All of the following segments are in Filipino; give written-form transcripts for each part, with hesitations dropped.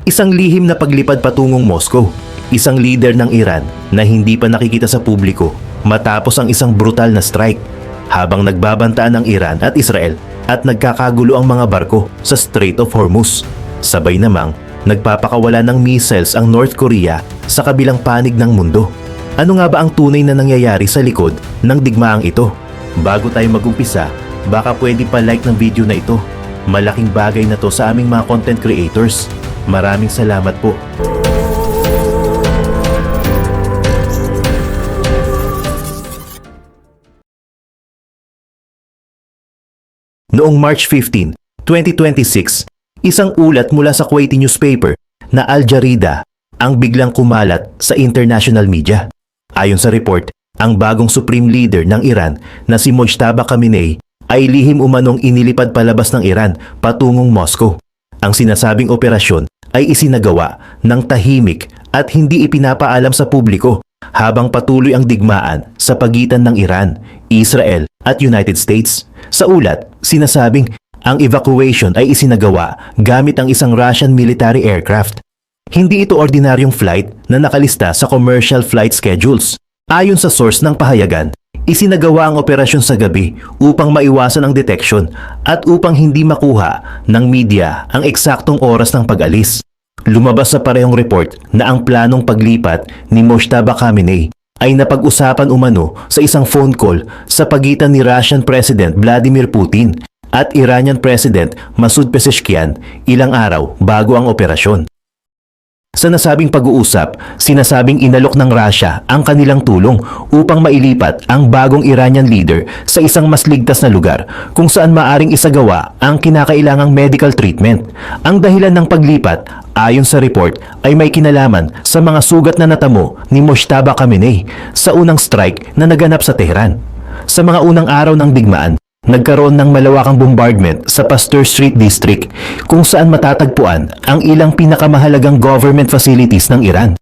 Isang lihim na paglipad patungong Moscow. Isang leader ng Iran na hindi pa nakikita sa publiko matapos ang isang brutal na strike. Habang nagbabantaan ng Iran at Israel at nagkakagulo ang mga barko sa Strait of Hormuz. Sabay namang nagpapakawala ng missiles ang North Korea sa kabilang panig ng mundo. Ano nga ba ang tunay na nangyayari sa likod ng digmaang ito? Bago tayo mag-umpisa, baka pwede pa like ng video na ito. Malaking bagay na to sa aming mga content creators. Maraming salamat po. Noong March 15, 2026, isang ulat mula sa Kuwaiti newspaper na Al Jarida ang biglang kumalat sa international media. Ayon sa report, ang bagong supreme leader ng Iran na si Mojtaba Khamenei ay lihim umanong inilipad palabas ng Iran patungong Moscow. Ang sinasabing operasyon ay isinagawa ng tahimik at hindi ipinapaalam sa publiko habang patuloy ang digmaan sa pagitan ng Iran, Israel at United States. Sa ulat, sinasabing ang evacuation ay isinagawa gamit ang isang Russian military aircraft. Hindi ito ordinaryong flight na nakalista sa commercial flight schedules. Ayon sa source ng pahayagan, isinagawa ang operasyon sa gabi upang maiwasan ang detection at upang hindi makuha ng media ang eksaktong oras ng pag-alis. Lumabas sa parehong report na ang planong paglipat ni Mojtaba Khamenei ay napag-usapan umano sa isang phone call sa pagitan ni Russian President Vladimir Putin at Iranian President Masoud Pezeshkian ilang araw bago ang operasyon. Sa nasabing pag-uusap, sinasabing inalok ng Russia ang kanilang tulong upang mailipat ang bagong Iranian leader sa isang mas ligtas na lugar kung saan maaring isagawa ang kinakailangang medical treatment. Ang dahilan ng paglipat, ayon sa report, ay may kinalaman sa mga sugat na natamo ni Mojtaba Khamenei sa unang strike na naganap sa Tehran. Sa mga unang araw ng digmaan, nagkaroon ng malawakang bombardment sa Pasteur Street District kung saan matatagpuan ang ilang pinakamahalagang government facilities ng Iran.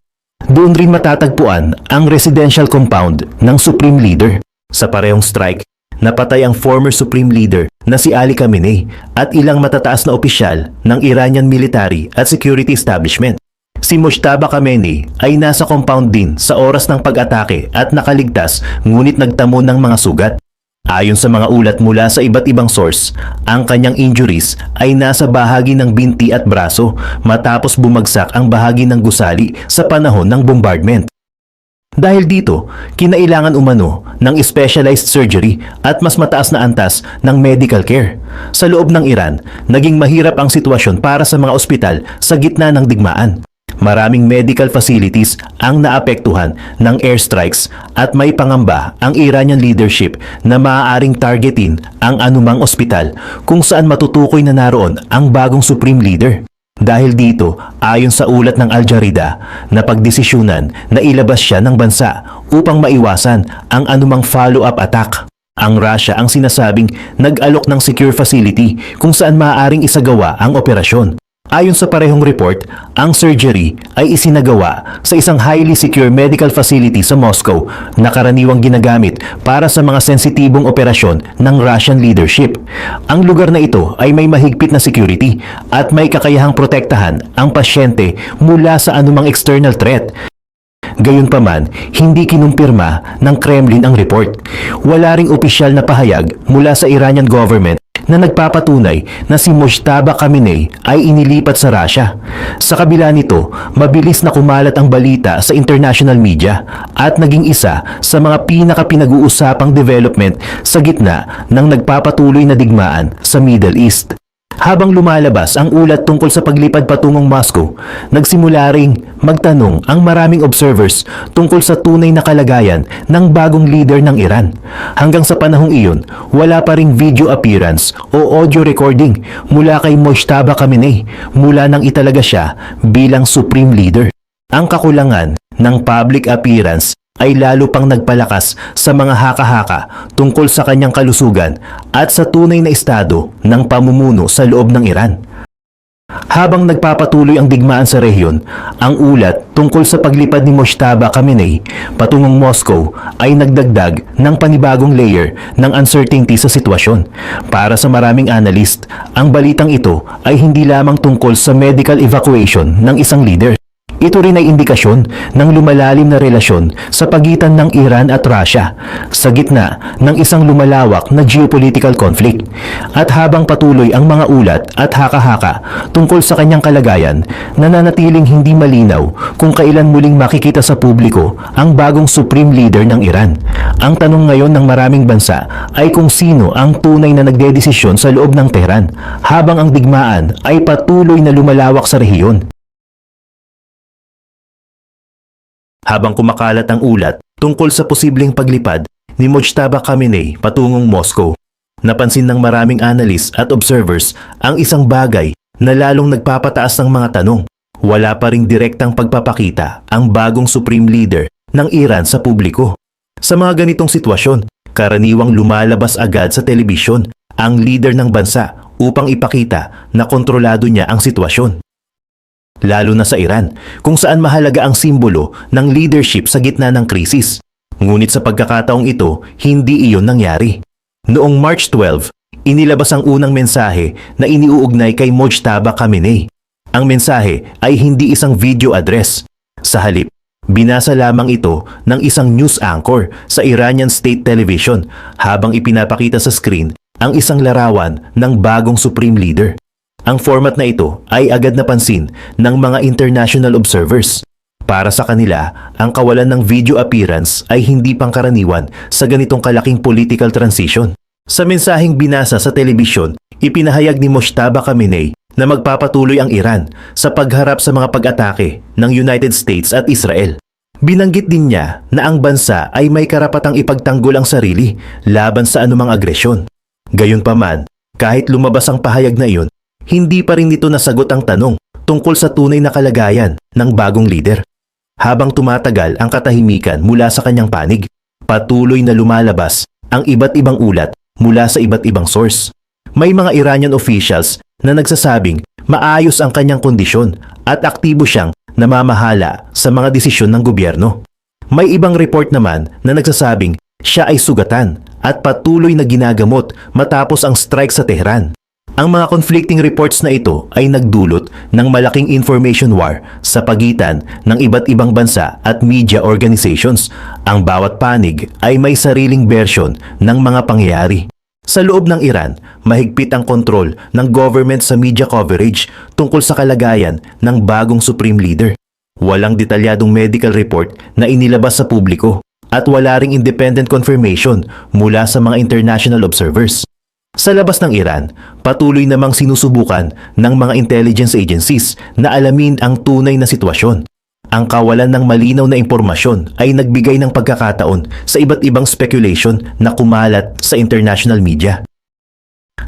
Doon rin matatagpuan ang residential compound ng Supreme Leader. Sa parehong strike, napatay ang former Supreme Leader na si Ali Khamenei at ilang matataas na opisyal ng Iranian military at security establishment. Si Mojtaba Khamenei ay nasa compound din sa oras ng pag-atake at nakaligtas ngunit nagtamo ng mga sugat. Ayon sa mga ulat mula sa iba't ibang source, ang kanyang injuries ay nasa bahagi ng binti at braso matapos bumagsak ang bahagi ng gusali sa panahon ng bombardment. Dahil dito, kinailangan umano ng specialized surgery at mas mataas na antas ng medical care. Sa loob ng Iran, naging mahirap ang sitwasyon para sa mga ospital sa gitna ng digmaan. Maraming medical facilities ang naapektuhan ng airstrikes at may pangamba ang Iranian leadership na maaaring targetin ang anumang ospital kung saan matutukoy na naroon ang bagong supreme leader. Dahil dito, ayon sa ulat ng Al Jarida, napagdesisyunan na ilabas siya ng bansa upang maiwasan ang anumang follow-up attack. Ang Russia ang sinasabing nag-alok ng secure facility kung saan maaaring isagawa ang operasyon. Ayon sa parehong report, ang surgery ay isinagawa sa isang highly secure medical facility sa Moscow na karaniwang ginagamit para sa mga sensitibong operasyon ng Russian leadership. Ang lugar na ito ay may mahigpit na security at may kakayahang protektahan ang pasyente mula sa anumang external threat. Gayunpaman, hindi kinumpirma ng Kremlin ang report. Wala ring opisyal na pahayag mula sa Iranian government na nagpapatunay na si Mojtaba Khamenei ay inilipat sa Russia. Sa kabila nito, mabilis na kumalat ang balita sa international media at naging isa sa mga pinaka-pinag-uusapang development sa gitna ng nagpapatuloy na digmaan sa Middle East. Habang lumalabas ang ulat tungkol sa paglipad patungong Moscow, nagsimula ring magtanong ang maraming observers tungkol sa tunay na kalagayan ng bagong leader ng Iran. Hanggang sa panahong iyon, wala pa ring video appearance o audio recording mula kay Mojtaba Khamenei mula nang italaga siya bilang supreme leader. Ang kakulangan ng public appearance ay lalo pang nagpalakas sa mga haka-haka tungkol sa kanyang kalusugan at sa tunay na estado ng pamumuno sa loob ng Iran. Habang nagpapatuloy ang digmaan sa rehiyon, ang ulat tungkol sa paglipad ni Mojtaba Khamenei patungong Moscow ay nagdagdag ng panibagong layer ng uncertainty sa sitwasyon. Para sa maraming analyst, ang balitang ito ay hindi lamang tungkol sa medical evacuation ng isang leader. Ito rin ay indikasyon ng lumalalim na relasyon sa pagitan ng Iran at Russia sa gitna ng isang lumalawak na geopolitical conflict. At habang patuloy ang mga ulat at haka-haka tungkol sa kanyang kalagayan, nananatiling hindi malinaw kung kailan muling makikita sa publiko ang bagong supreme leader ng Iran. Ang tanong ngayon ng maraming bansa ay kung sino ang tunay na nagdedesisyon sa loob ng Tehran habang ang digmaan ay patuloy na lumalawak sa rehiyon. Habang kumakalat ang ulat tungkol sa posibleng paglipad ni Mojtaba Khamenei patungong Moscow, napansin ng maraming analysts at observers ang isang bagay na lalong nagpapataas ng mga tanong. Wala pa ring direktang pagpapakita ang bagong supreme leader ng Iran sa publiko. Sa mga ganitong sitwasyon, karaniwang lumalabas agad sa telebisyon ang leader ng bansa upang ipakita na kontrolado niya ang sitwasyon. Lalo na sa Iran, kung saan mahalaga ang simbolo ng leadership sa gitna ng krisis. Ngunit sa pagkakataong ito, hindi iyon nangyari. Noong March 12, inilabas ang unang mensahe na iniuugnay kay Mojtaba Khamenei. Ang mensahe ay hindi isang video address. Sa halip, binasa lamang ito ng isang news anchor sa Iranian State Television habang ipinapakita sa screen ang isang larawan ng bagong supreme leader. Ang format na ito ay agad napansin ng mga international observers. Para sa kanila, ang kawalan ng video appearance ay hindi pangkaraniwan sa ganitong kalaking political transition. Sa mensaheng binasa sa telebisyon, ipinahayag ni Mojtaba Khamenei na magpapatuloy ang Iran sa pagharap sa mga pag-atake ng United States at Israel. Binanggit din niya na ang bansa ay may karapatang ipagtanggol ang sarili laban sa anumang agresyon. Gayunpaman, kahit lumabas ang pahayag na iyon, hindi pa rin nito nasagot ang tanong tungkol sa tunay na kalagayan ng bagong leader. Habang tumatagal ang katahimikan mula sa kanyang panig, patuloy na lumalabas ang iba't ibang ulat mula sa iba't ibang source. May mga Iranian officials na nagsasabing maayos ang kanyang kondisyon at aktibo siyang namamahala sa mga desisyon ng gobyerno. May ibang report naman na nagsasabing siya ay sugatan at patuloy na ginagamot matapos ang strike sa Tehran. Ang mga conflicting reports na ito ay nagdulot ng malaking information war sa pagitan ng iba't ibang bansa at media organizations. Ang bawat panig ay may sariling version ng mga pangyayari. Sa loob ng Iran, mahigpit ang kontrol ng government sa media coverage tungkol sa kalagayan ng bagong supreme leader. Walang detalyadong medical report na inilabas sa publiko at wala ring independent confirmation mula sa mga international observers. Sa labas ng Iran, patuloy namang sinusubukan ng mga intelligence agencies na alamin ang tunay na sitwasyon. Ang kawalan ng malinaw na impormasyon ay nagbigay ng pagkakataon sa iba't ibang speculation na kumalat sa international media.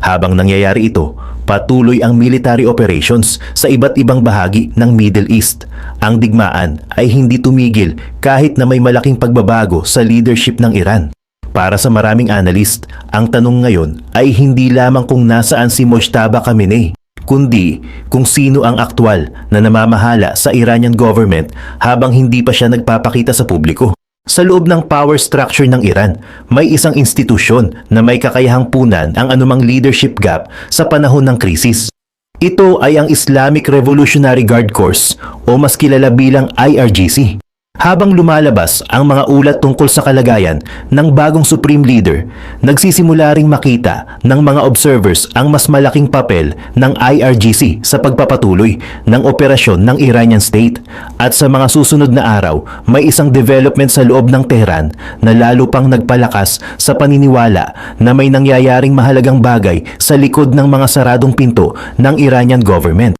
Habang nangyayari ito, patuloy ang military operations sa iba't ibang bahagi ng Middle East. Ang digmaan ay hindi tumigil kahit na may malaking pagbabago sa leadership ng Iran. Para sa maraming analyst, ang tanong ngayon ay hindi lamang kung nasaan si Mojtaba Khamenei, kundi kung sino ang aktwal na namamahala sa Iranian government habang hindi pa siya nagpapakita sa publiko. Sa loob ng power structure ng Iran, may isang institusyon na may kakayahang punan ang anumang leadership gap sa panahon ng krisis. Ito ay ang Islamic Revolutionary Guard Corps o mas kilala bilang IRGC. Habang lumalabas ang mga ulat tungkol sa kalagayan ng bagong supreme leader, nagsisimula ring makita ng mga observers ang mas malaking papel ng IRGC sa pagpapatuloy ng operasyon ng Iranian state. At sa mga susunod na araw, may isang development sa loob ng Tehran na lalo pang nagpalakas sa paniniwala na may nangyayaring mahalagang bagay sa likod ng mga saradong pinto ng Iranian government.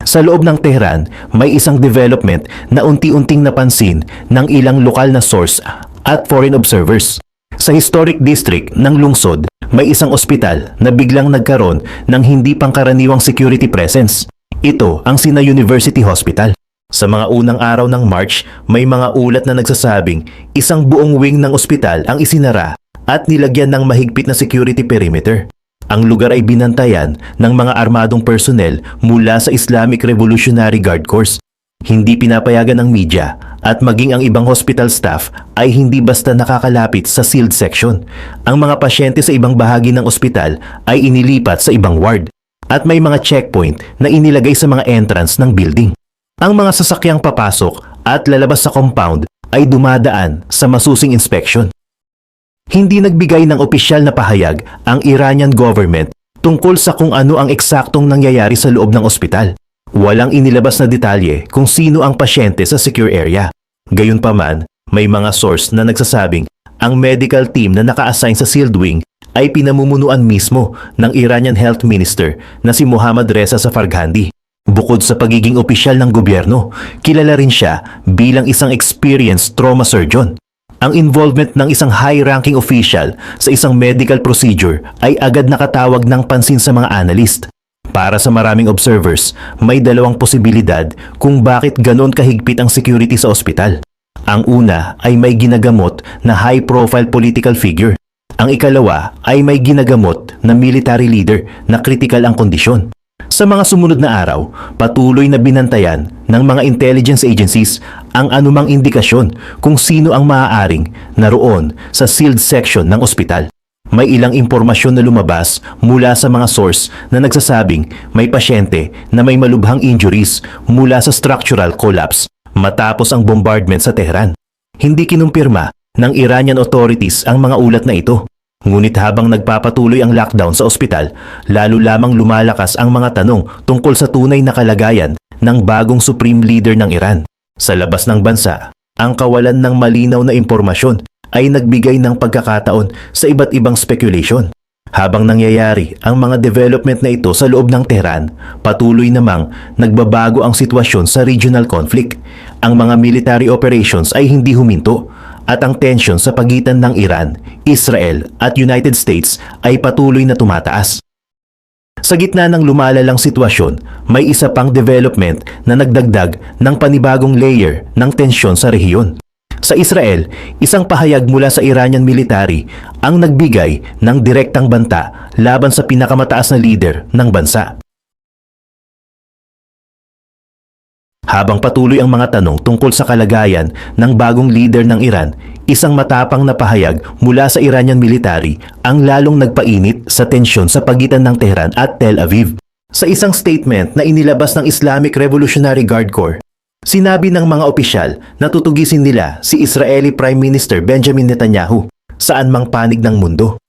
Sa loob ng Tehran, may isang development na unti-unting napansin ng ilang lokal na source at foreign observers. Sa historic district ng lungsod, may isang ospital na biglang nagkaroon ng hindi pangkaraniwang security presence. Ito ang Sina University Hospital. Sa mga unang araw ng March, may mga ulat na nagsasabing isang buong wing ng ospital ang isinara at nilagyan ng mahigpit na security perimeter. Ang lugar ay binantayan ng mga armadong personnel mula sa Islamic Revolutionary Guard Corps. Hindi pinapayagan ng media at maging ang ibang hospital staff ay hindi basta nakakalapit sa sealed section. Ang mga pasyente sa ibang bahagi ng ospital ay inilipat sa ibang ward at may mga checkpoint na inilagay sa mga entrance ng building. Ang mga sasakyang papasok at lalabas sa compound ay dumadaan sa masusing inspection. Hindi nagbigay ng opisyal na pahayag ang Iranian government tungkol sa kung ano ang eksaktong nangyayari sa loob ng ospital. Walang inilabas na detalye kung sino ang pasyente sa secure area. Gayunpaman, may mga source na nagsasabing ang medical team na naka-assign sa sealed wing ay pinamumunuan mismo ng Iranian Health Minister na si Mohammad Reza Safarghandi. Bukod sa pagiging opisyal ng gobyerno, kilala rin siya bilang isang experienced trauma surgeon. Ang involvement ng isang high-ranking official sa isang medical procedure ay agad nakatawag ng pansin sa mga analyst. Para sa maraming observers, may dalawang posibilidad kung bakit ganon kahigpit ang security sa ospital. Ang una ay may ginagamot na high-profile political figure. Ang ikalawa ay may ginagamot na military leader na kritikal ang kondisyon. Sa mga sumunod na araw, patuloy na binantayan ng mga intelligence agencies ang anumang indikasyon kung sino ang maaaring naroon sa sealed section ng ospital. May ilang impormasyon na lumabas mula sa mga source na nagsasabing may pasyente na may malubhang injuries mula sa structural collapse matapos ang bombardment sa Tehran. Hindi kinumpirma ng Iranian authorities ang mga ulat na ito. Ngunit habang nagpapatuloy ang lockdown sa ospital, lalo lamang lumalakas ang mga tanong tungkol sa tunay na kalagayan ng bagong supreme leader ng Iran. Sa labas ng bansa, ang kawalan ng malinaw na impormasyon ay nagbigay ng pagkakataon sa iba't ibang speculation. Habang nangyayari ang mga development na ito sa loob ng Tehran, patuloy namang nagbabago ang sitwasyon sa regional conflict. Ang mga military operations ay hindi huminto at ang tensyon sa pagitan ng Iran, Israel at United States ay patuloy na tumataas. Sa gitna ng lumalalang sitwasyon, may isa pang development na nagdagdag ng panibagong layer ng tensyon sa rehiyon. Sa Israel, isang pahayag mula sa Iranian military ang nagbigay ng direktang banta laban sa pinakamataas na leader ng bansa. Habang patuloy ang mga tanong tungkol sa kalagayan ng bagong leader ng Iran, isang matapang na pahayag mula sa Iranian military ang lalong nagpainit sa tensyon sa pagitan ng Tehran at Tel Aviv. Sa isang statement na inilabas ng Islamic Revolutionary Guard Corps, sinabi ng mga opisyal na tutugisin nila si Israeli Prime Minister Benjamin Netanyahu saan mang panig ng mundo.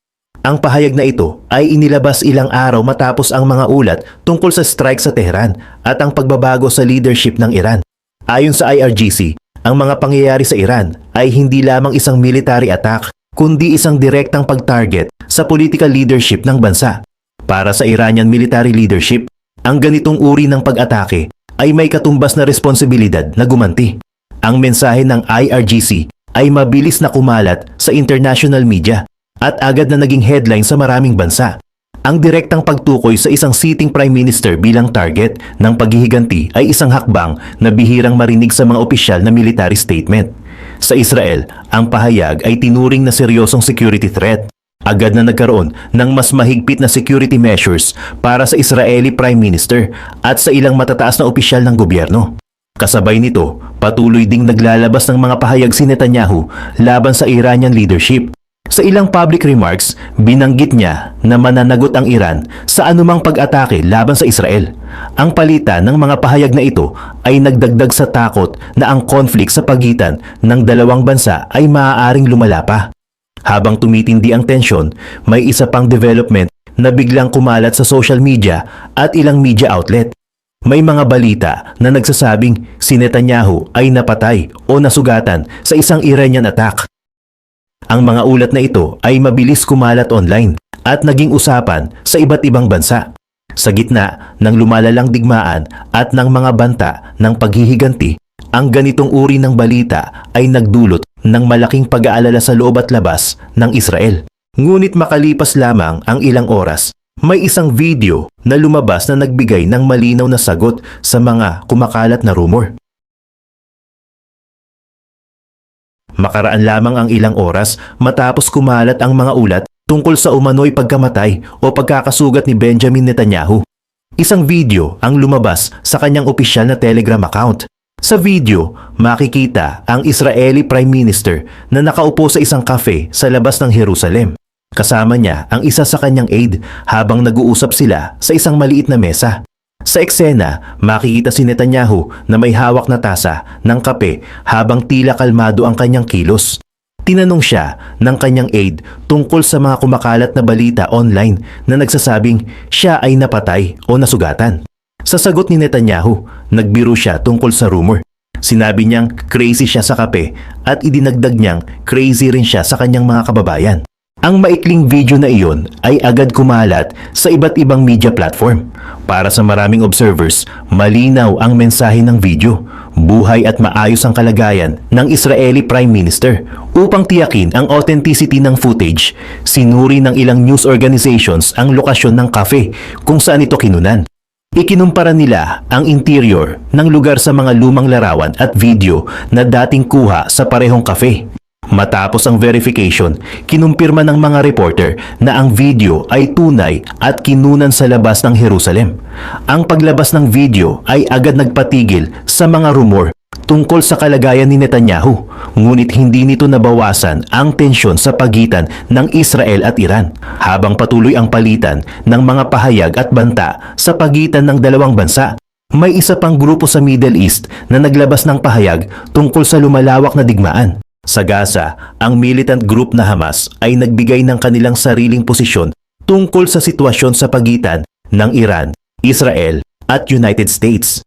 Ang pahayag na ito ay inilabas ilang araw matapos ang mga ulat tungkol sa strike sa Tehran at ang pagbabago sa leadership ng Iran. Ayon sa IRGC, ang mga pangyayari sa Iran ay hindi lamang isang military attack, kundi isang direktang pag-target sa political leadership ng bansa. Para sa Iranian military leadership, ang ganitong uri ng pag-atake ay may katumbas na responsibilidad na gumanti. Ang mensahe ng IRGC ay mabilis na kumalat sa international media at agad na naging headline sa maraming bansa. Ang direktang pagtukoy sa isang sitting prime minister bilang target ng paghihiganti ay isang hakbang na bihirang marinig sa mga opisyal na military statement. Sa Israel, ang pahayag ay tinuring na seryosong security threat. Agad na nagkaroon ng mas mahigpit na security measures para sa Israeli Prime Minister at sa ilang matataas na opisyal ng gobyerno. Kasabay nito, patuloy ding naglalabas ng mga pahayag si Netanyahu laban sa Iranian leadership. Sa ilang public remarks, binanggit niya na mananagot ang Iran sa anumang pag-atake laban sa Israel. Ang palitan ng mga pahayag na ito ay nagdagdag sa takot na ang conflict sa pagitan ng dalawang bansa ay maaaring lumala pa. Habang tumitindi ang tensyon, may isa pang development na biglang kumalat sa social media at ilang media outlet. May mga balita na nagsasabing si Netanyahu ay napatay o nasugatan sa isang Iranian attack. Ang mga ulat na ito ay mabilis kumalat online at naging usapan sa iba't ibang bansa. Sa gitna ng lumalalang digmaan at ng mga banta ng paghihiganti, ang ganitong uri ng balita ay nagdulot ng malaking pag-aalala sa loob at labas ng Israel. Ngunit makalipas lamang ang ilang oras, may isang video na lumabas na nagbigay ng malinaw na sagot sa mga kumakalat na rumor. Makaraan lamang ang ilang oras matapos kumalat ang mga ulat tungkol sa umano'y pagkamatay o pagkakasugat ni Benjamin Netanyahu. Isang video ang lumabas sa kanyang opisyal na Telegram account. Sa video, makikita ang Israeli Prime Minister na nakaupo sa isang cafe sa labas ng Jerusalem. Kasama niya ang isa sa kanyang aide habang nag-uusap sila sa isang maliit na mesa. Sa eksena, makikita si Netanyahu na may hawak na tasa ng kape habang tila kalmado ang kanyang kilos. Tinanong siya ng kanyang aide tungkol sa mga kumakalat na balita online na nagsasabing siya ay napatay o nasugatan. Sa sagot ni Netanyahu, nagbiro siya tungkol sa rumor. Sinabi niyang crazy siya sa kape at idinagdag niyang crazy rin siya sa kanyang mga kababayan. Ang maikling video na iyon ay agad kumalat sa iba't ibang media platform. Para sa maraming observers, malinaw ang mensahe ng video. Buhay at maayos ang kalagayan ng Israeli Prime Minister. Upang tiyakin ang authenticity ng footage, sinuri ng ilang news organizations ang lokasyon ng cafe kung saan ito kinunan. Ikinumpara nila ang interior ng lugar sa mga lumang larawan at video na dating kuha sa parehong cafe. Matapos ang verification, kinumpirma ng mga reporter na ang video ay tunay at kinunan sa labas ng Jerusalem. Ang paglabas ng video ay agad nagpatigil sa mga rumor tungkol sa kalagayan ni Netanyahu, ngunit hindi nito nabawasan ang tensyon sa pagitan ng Israel at Iran, habang patuloy ang palitan ng mga pahayag at banta sa pagitan ng dalawang bansa. May isa pang grupo sa Middle East na naglabas ng pahayag tungkol sa lumalawak na digmaan. Sa Gaza, ang militant group na Hamas ay nagbigay ng kanilang sariling posisyon tungkol sa sitwasyon sa pagitan ng Iran, Israel at United States.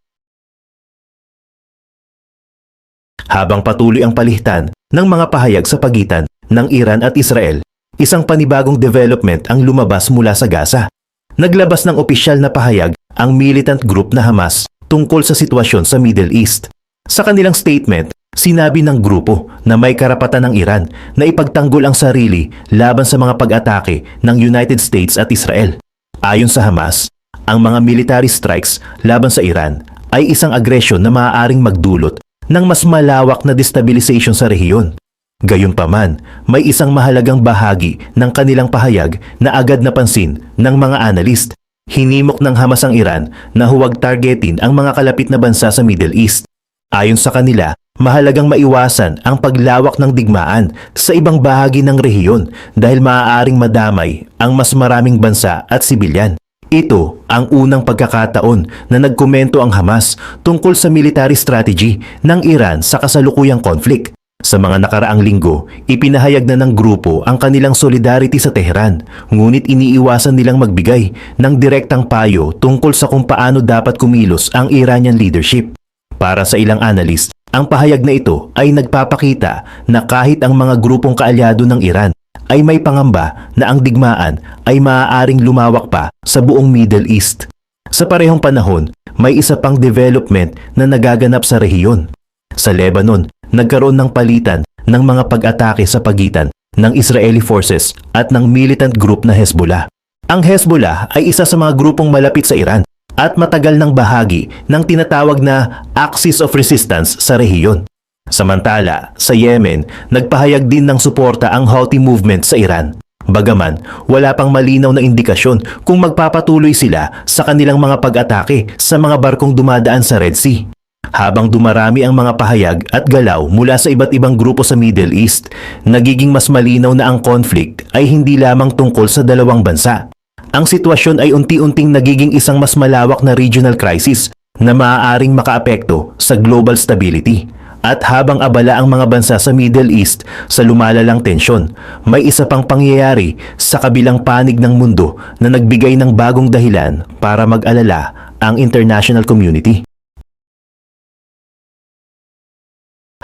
Habang patuloy ang palitan ng mga pahayag sa pagitan ng Iran at Israel, isang panibagong development ang lumabas mula sa Gaza. Naglabas ng opisyal na pahayag ang militant group na Hamas tungkol sa sitwasyon sa Middle East. Sa kanilang statement, sinabi ng grupo na may karapatan ng Iran na ipagtanggol ang sarili laban sa mga pag-atake ng United States at Israel. Ayon sa Hamas, ang mga military strikes laban sa Iran ay isang agresyon na maaaring magdulot ng mas malawak na destabilization sa rehiyon. Gayunpaman, may isang mahalagang bahagi ng kanilang pahayag na agad napansin ng mga analyst. Hinimok ng Hamas ang Iran na huwag targetin ang mga kalapit na bansa sa Middle East. Ayon sa kanila, mahalagang maiwasan ang paglawak ng digmaan sa ibang bahagi ng rehiyon dahil maaaring madamay ang mas maraming bansa at sibilyan. Ito ang unang pagkakataon na nagkomento ang Hamas tungkol sa military strategy ng Iran sa kasalukuyang conflict. Sa mga nakaraang linggo, ipinahayag na ng grupo ang kanilang solidarity sa Tehran, ngunit iniiwasan nilang magbigay ng direktang payo tungkol sa kung paano dapat kumilos ang Iranian leadership. Para sa ilang analyst, ang pahayag na ito ay nagpapakita na kahit ang mga grupong kaalyado ng Iran ay may pangamba na ang digmaan ay maaaring lumawak pa sa buong Middle East. Sa parehong panahon, may isa pang development na nagaganap sa rehiyon. Sa Lebanon, nagkaroon ng palitan ng mga pag-atake sa pagitan ng Israeli forces at ng militant group na Hezbollah. Ang Hezbollah ay isa sa mga grupong malapit sa Iran at matagal ng bahagi ng tinatawag na Axis of Resistance sa rehiyon. Samantala, sa Yemen, nagpahayag din ng suporta ang Houthi movement sa Iran. Bagaman, wala pang malinaw na indikasyon kung magpapatuloy sila sa kanilang mga pag-atake sa mga barkong dumadaan sa Red Sea. Habang dumarami ang mga pahayag at galaw mula sa iba't ibang grupo sa Middle East, nagiging mas malinaw na ang conflict ay hindi lamang tungkol sa dalawang bansa. Ang sitwasyon ay unti-unting nagiging isang mas malawak na regional crisis na maaaring makaapekto sa global stability. At habang abala ang mga bansa sa Middle East sa lumalalang tensyon, may isa pang pangyayari sa kabilang panig ng mundo na nagbigay ng bagong dahilan para mag-alala ang international community.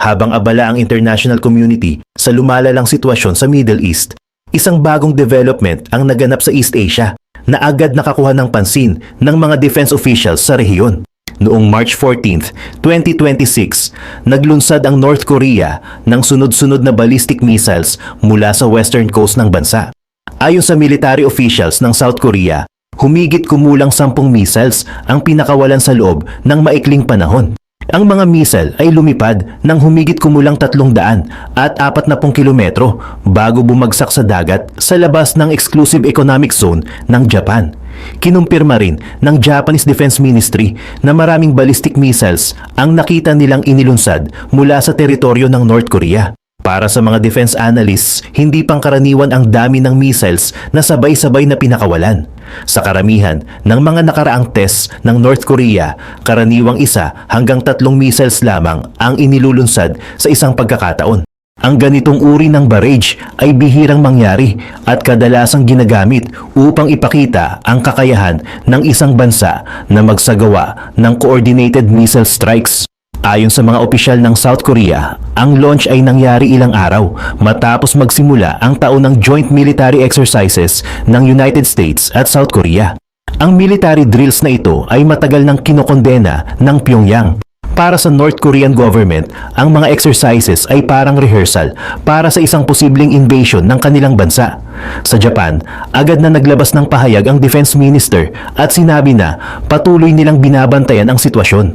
Habang abala ang international community sa lumalalang sitwasyon sa Middle East, isang bagong development ang naganap sa East Asia na agad nakakuha ng pansin ng mga defense officials sa rehiyon. Noong March 14, 2026, naglunsad ang North Korea ng sunod-sunod na ballistic missiles mula sa western coast ng bansa. Ayon sa military officials ng South Korea, humigit kumulang 10 missiles ang pinakawalan sa loob ng maikling panahon. Ang mga missile ay lumipad ng humigit kumulang 300 at 40 kilometro bago bumagsak sa dagat sa labas ng Exclusive Economic Zone ng Japan. Kinumpirma rin ng Japanese Defense Ministry na maraming ballistic missiles ang nakita nilang inilunsad mula sa teritoryo ng North Korea. Para sa mga defense analysts, hindi pangkaraniwan ang dami ng missiles na sabay-sabay na pinakawalan. Sa karamihan ng mga nakaraang tests ng North Korea, karaniwang 1 hanggang 3 missiles lamang ang inilulunsad sa isang pagkakataon. Ang ganitong uri ng barrage ay bihirang mangyari at kadalasang ginagamit upang ipakita ang kakayahan ng isang bansa na magsagawa ng coordinated missile strikes. Ayon sa mga opisyal ng South Korea, ang launch ay nangyari ilang araw matapos magsimula ang taon ng joint military exercises ng United States at South Korea. Ang military drills na ito ay matagal nang kinokondena ng Pyongyang. Para sa North Korean government, ang mga exercises ay parang rehearsal para sa isang posibleng invasion ng kanilang bansa. Sa Japan, agad na naglabas ng pahayag ang defense minister at sinabi na patuloy nilang binabantayan ang sitwasyon.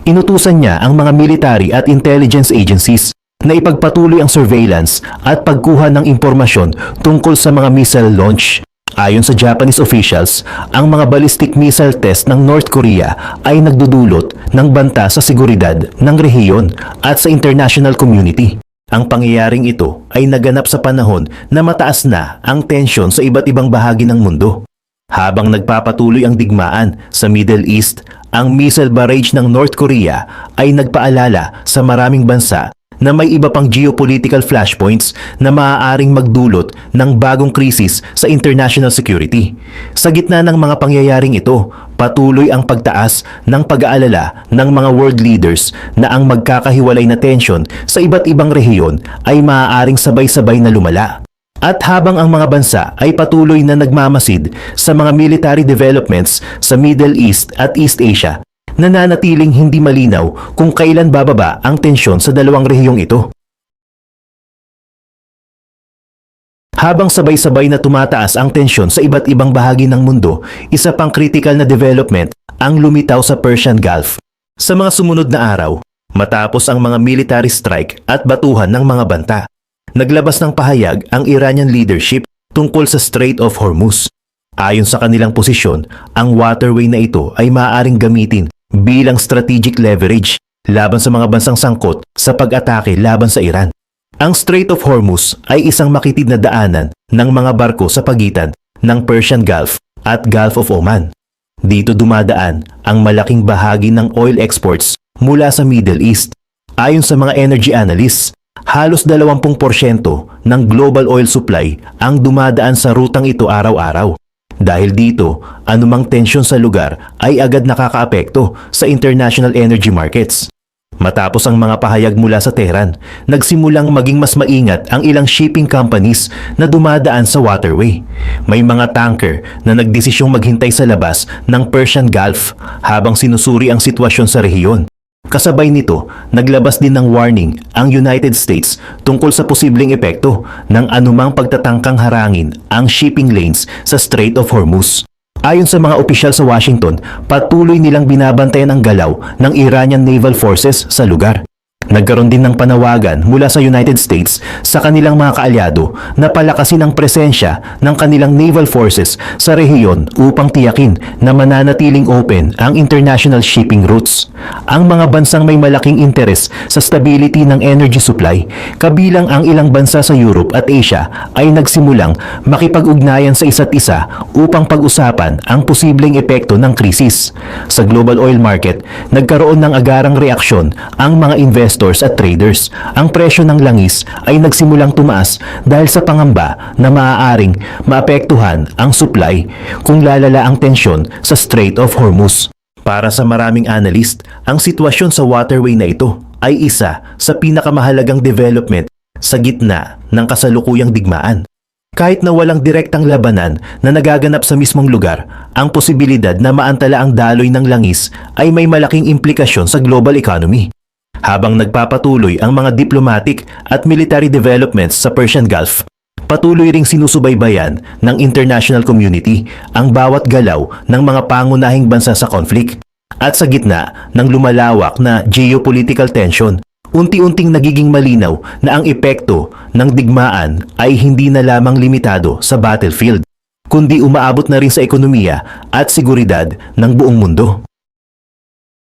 Inutusan niya ang mga military at intelligence agencies na ipagpatuloy ang surveillance at pagkuha ng impormasyon tungkol sa mga missile launch. Ayon sa Japanese officials, ang mga ballistic missile test ng North Korea ay nagdudulot ng banta sa seguridad ng rehiyon at sa international community. Ang pangyayaring ito ay naganap sa panahon na mataas na ang tensyon sa iba't ibang bahagi ng mundo. Habang nagpapatuloy ang digmaan sa Middle East, ang missile barrage ng North Korea ay nagpaalala sa maraming bansa na may iba pang geopolitical flashpoints na maaaring magdulot ng bagong krisis sa international security. Sa gitna ng mga pangyayaring ito, patuloy ang pagtaas ng pag-aalala ng mga world leaders na ang magkakahiwalay na tensyon sa iba't ibang rehiyon ay maaaring sabay-sabay na lumala. At habang ang mga bansa ay patuloy na nagmamasid sa mga military developments sa Middle East at East Asia, nananatiling hindi malinaw kung kailan bababa ang tensyon sa dalawang rehiyong ito. Habang sabay-sabay na tumataas ang tensyon sa iba't ibang bahagi ng mundo, isa pang critical na development ang lumitaw sa Persian Gulf. Sa mga sumunod na araw, matapos ang mga military strike at batuhan ng mga banta, naglabas ng pahayag ang Iranian leadership tungkol sa Strait of Hormuz. Ayon sa kanilang posisyon, ang waterway na ito ay maaaring gamitin bilang strategic leverage laban sa mga bansang sangkot sa pag-atake laban sa Iran. Ang Strait of Hormuz ay isang makitid na daanan ng mga barko sa pagitan ng Persian Gulf at Gulf of Oman. Dito dumadaan ang malaking bahagi ng oil exports mula sa Middle East. Ayon sa mga energy analysts, halos 20% ng global oil supply ang dumadaan sa rutang ito araw-araw. Dahil dito, anumang tensyon sa lugar ay agad nakakaapekto sa international energy markets. Matapos ang mga pahayag mula sa Tehran, nagsimulang maging mas maingat ang ilang shipping companies na dumadaan sa waterway. May mga tanker na nagdesisyong maghintay sa labas ng Persian Gulf habang sinusuri ang sitwasyon sa rehiyon. Kasabay nito, naglabas din ng warning ang United States tungkol sa posibleng epekto ng anumang pagtatangkang harangin ang shipping lanes sa Strait of Hormuz. Ayon sa mga opisyal sa Washington, patuloy nilang binabantayan ang galaw ng Iranian Naval Forces sa lugar. Nagkaroon din ng panawagan mula sa United States sa kanilang mga kaalyado na palakasin ang presensya ng kanilang naval forces sa rehiyon upang tiyakin na mananatiling open ang international shipping routes. Ang mga bansang may malaking interes sa stability ng energy supply, kabilang ang ilang bansa sa Europe at Asia, ay nagsimulang makipag-ugnayan sa isa't isa upang pag-usapan ang posibleng epekto ng krisis. Sa global oil market, nagkaroon ng agarang reaksyon ang mga investors at traders. Ang presyo ng langis ay nagsimulang tumaas dahil sa pangamba na maaaring maapektuhan ang supply kung lalala ang tensyon sa Strait of Hormuz. Para sa maraming analyst, ang sitwasyon sa waterway na ito ay isa sa pinakamahalagang development sa gitna ng kasalukuyang digmaan. Kahit na walang direktang labanan na nagaganap sa mismong lugar, ang posibilidad na maantala ang daloy ng langis ay may malaking implikasyon sa global economy. Habang nagpapatuloy ang mga diplomatic at military developments sa Persian Gulf, patuloy ring sinusubaybayan ng international community ang bawat galaw ng mga pangunahing bansa sa conflict. At sa gitna ng lumalawak na geopolitical tension, unti-unting nagiging malinaw na ang epekto ng digmaan ay hindi na lamang limitado sa battlefield, kundi umaabot na rin sa ekonomiya at seguridad ng buong mundo.